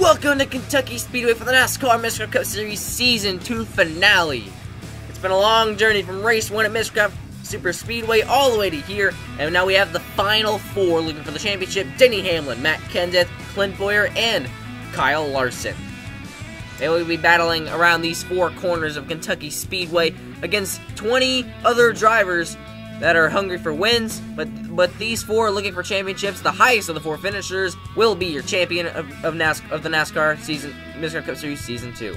Welcome to Kentucky Speedway for the NASCAR Miscraft Cup Series Season 2 finale. It's been a long journey from race 1 at Miscraft Super Speedway all the way to here, and now we have the final four looking for the championship: Denny Hamlin, Matt Kenseth, Clint Bowyer, and Kyle Larson. They will be battling around these four corners of Kentucky Speedway against 20 other drivers that are hungry for wins, but these four are looking for championships. The highest of the four finishers will be your champion of the NASCAR Miscraft Cup Series Season 2.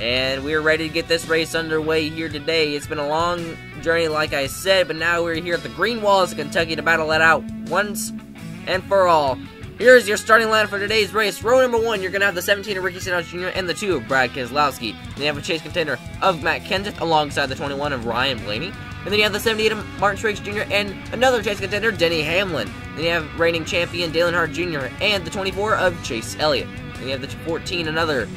And we're ready to get this race underway here today. It's been a long journey, like I said, but now we're here at the green walls of Kentucky to battle that out once and for all. Here's your starting line for today's race. Row number 1, you're going to have the 17 of Ricky Stenhouse Jr. and the 2 of Brad Keselowski. Then you have a chase contender of Matt Kenseth alongside the 21 of Ryan Blaney. And then you have the 78 of Martin Truex Jr. and another chase contender, Denny Hamlin. Then you have reigning champion Dale Earnhardt Jr. and the 24 of Chase Elliott. Then you have the 14, another,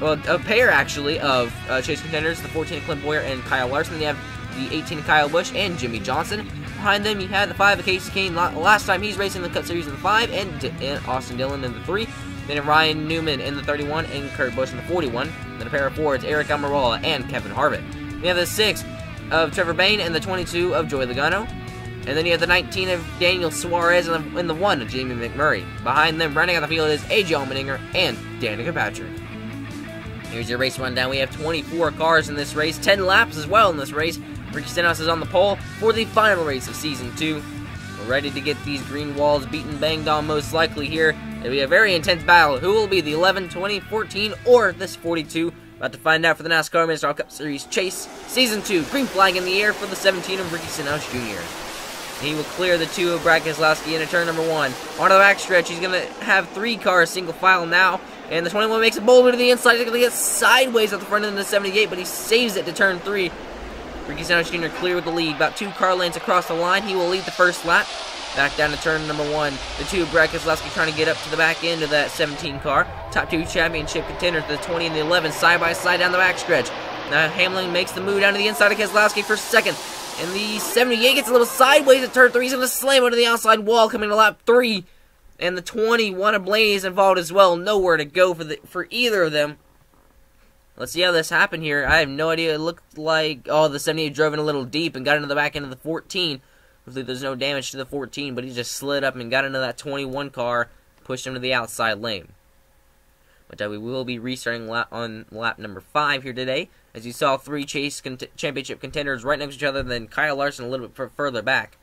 well, a pair actually of chase contenders, the 14 of Clint Bowyer and Kyle Larson. Then you have the 18 of Kyle Busch and Jimmy Johnson. Behind them, you had the 5 of Casey Kane. Last time he's racing the Cup Series in the 5, and Austin Dillon in the 3. Then Ryan Newman in the 31, and Kurt Busch in the 41. Then a pair of Fords, Eric Almirola and Kevin Harvick. You have the 6 of Trevor Bayne and the 22 of Joey Logano. And then you have the 19 of Daniel Suarez and the 1 of Jamie McMurray. Behind them, running out the field, is AJ Allmendinger and Danica Patrick. Here's your race rundown. We have 24 cars in this race, 10 laps as well in this race. Ricky Stenhouse is on the pole for the final race of Season 2. We're ready to get these green walls beaten, banged on most likely here. It'll be a very intense battle. Who will be the 11, 20, 14, or this 42? About to find out for the NASCAR Miscraft Cup Series Chase Season 2. Green flag in the air for the 17 of Ricky Stenhouse Jr. He will clear the 2 of Brad Keselowski into turn number 1. On the backstretch, he's going to have 3 cars single file now. And the 21 makes a boulder to the inside. He's going to get sideways at the front end of the 78, but he saves it to turn 3. Ricky Stenhouse Jr. clear with the lead. About 2 car lanes across the line. He will lead the first lap. Back down to turn number 1. The 2 of Brad Keselowski trying to get up to the back end of that 17 car. Top 2 championship contenders, the 20 and the 11, side by side down the backstretch. Now Hamlin makes the move down to the inside of Keselowski for second. And the 78 gets a little sideways at turn 3. He's going to slam onto the outside wall coming to lap 3. And the 21 of Blaney is involved as well. Nowhere to go for either of them. Let's see how this happened here. I have no idea. It looked like, oh, the 78 drove in a little deep and got into the back end of the 14. Hopefully there's no damage to the 14, but he just slid up and got into that 21 car, pushed him to the outside lane. But we will be restarting on lap number 5 here today. As you saw, 3 chase championship contenders right next to each other, then Kyle Larson a little bit further back.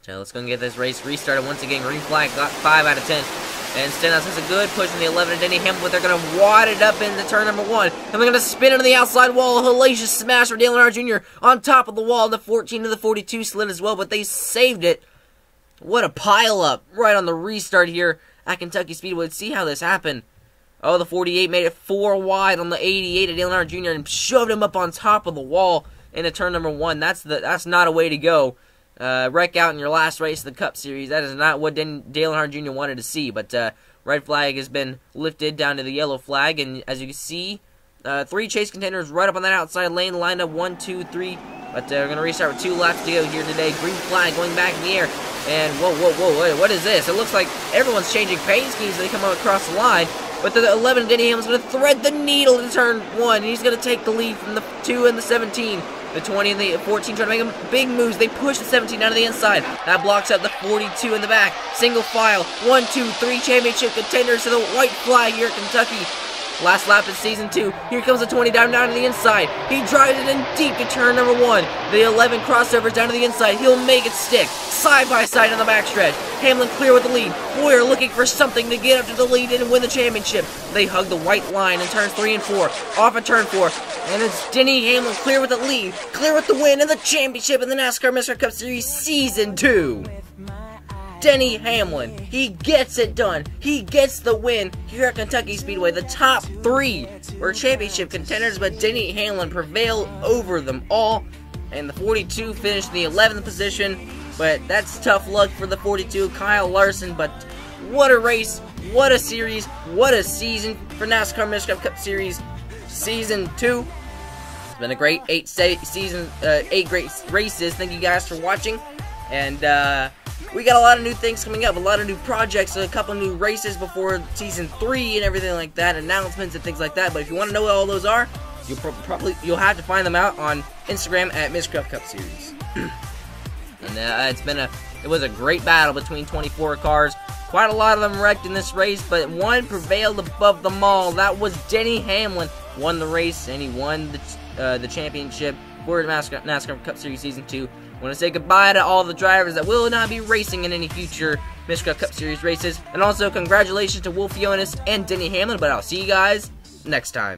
So let's go and get this race restarted once again. Green flag, got 5 out of 10. And Stenhouse has a good push in the 11 of Denny Hamlin, but they're going to wad it up into turn number 1. And they're going to spin into the outside wall. A hellacious smash for Dale Earnhardt Jr. on top of the wall. The 14 to the 42 slid as well, but they saved it. What a pile-up right on the restart here at Kentucky Speedway. Let's see how this happened. Oh, the 48 made it 4 wide on the 88 of Dale Earnhardt Jr. and shoved him up on top of the wall into turn number 1. That's not a way to go. Wreck out in your last race of the Cup Series. That is not what Dale Earnhardt Jr. wanted to see. But red flag has been lifted down to the yellow flag. And as you can see, 3 chase contenders right up on that outside lane. Lined up 1, 2, 3. But we're going to restart with 2 laps to go here today. Green flag going back in the air. And whoa, what is this? It looks like everyone's changing paint schemes as they come across the line. But the 11 Denny Hamlin's going to thread the needle to turn 1. And he's going to take the lead from the 2 and the 17. The 20 and the 14 trying to make them big moves. They push the 17 down to the inside. That blocks up the 42 in the back. Single file. 1, 2, 3 championship contenders to the white flag here at Kentucky. Last lap of Season 2. Here comes the 20 down to the inside. He drives it in deep to turn number 1. The 11 crossovers down to the inside. He'll make it stick. Side by side on the backstretch. Hamlin clear with the lead. Bowyer looking for something to get up to the lead and win the championship. They hug the white line in turns 3 and 4. Off of turn 4. And it's Denny Hamlin clear with the lead. Clear with the win and the championship in the NASCAR Miscraft Cup Series Season 2. Denny Hamlin, he gets it done. He gets the win here at Kentucky Speedway. The top 3 were championship contenders, but Denny Hamlin prevailed over them all. And the 42 finished in the 11th position, but that's tough luck for the 42, Kyle Larson. But what a race, what a series, what a season for NASCAR Miscraft Cup Series Season 2. It's been a great 8 great races. Thank you guys for watching. And We got a lot of new things coming up, a lot of new projects, a couple new races before Season 3 and everything like that, announcements and things like that. But if you want to know what all those are, you'll have to find them out on Instagram at Miscraft Cup Series. And it was a great battle between 24 cars. Quite a lot of them wrecked in this race, but one prevailed above them all. That was Denny Hamlin. Won the race, and he won the championship for NASCAR Cup Series Season 2. I want to say goodbye to all the drivers that will not be racing in any future Miscraft Cup Series races. And also, congratulations to Wolfionus and Denny Hamlin, but I'll see you guys next time.